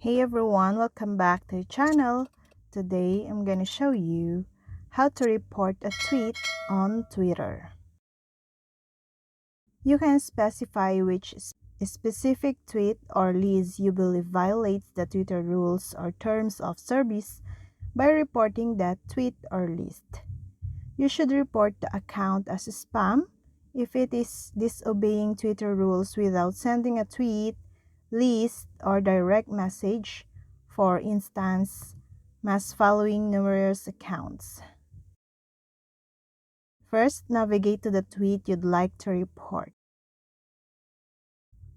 Hey everyone, welcome back to the channel. Today I'm gonna show you how to report a tweet on Twitter. You can specify which specific tweet or list you believe violates the Twitter rules or terms of service by reporting that tweet or list. You should report the account as spam if it is disobeying Twitter rules without sending a tweet, list, or direct message, for instance, mass following numerous accounts. First, navigate to the tweet you'd like to report.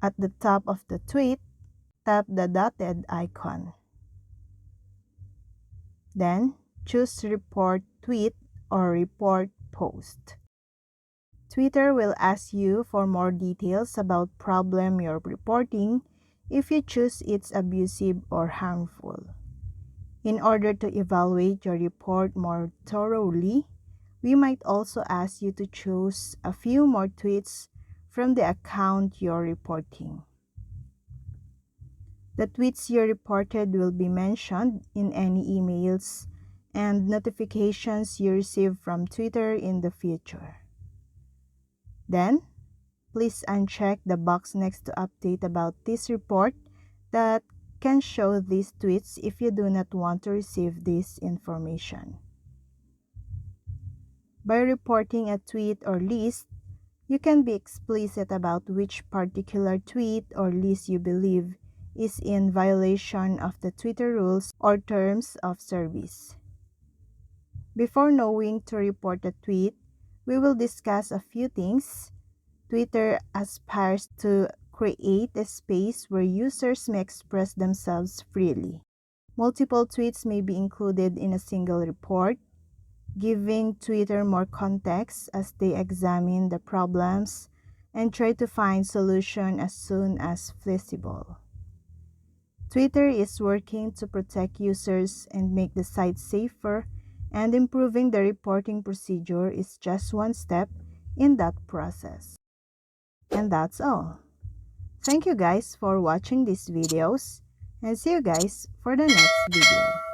At the top of the tweet, tap the dotted icon. Then, choose Report Tweet or Report Post. Twitter will ask you for more details about problem you're reporting if you choose it's abusive or harmful. In order to evaluate your report more thoroughly, we might also ask you to choose a few more tweets from the account you're reporting. The tweets you reported will be mentioned in any emails and notifications you receive from Twitter in the future. Then, please uncheck the box next to update about this report that can show these tweets if you do not want to receive this information. By reporting a tweet or list, you can be explicit about which particular tweet or list you believe is in violation of the Twitter rules or terms of service. Before knowing to report a tweet, we will discuss a few things. Twitter aspires to create a space where users may express themselves freely. Multiple tweets may be included in a single report, giving Twitter more context as they examine the problems and try to find solutions as soon as feasible. Twitter is working to protect users and make the site safer, and improving the reporting procedure is just one step in that process. And that's all. Thank you guys for watching these videos, and see you guys for the next video.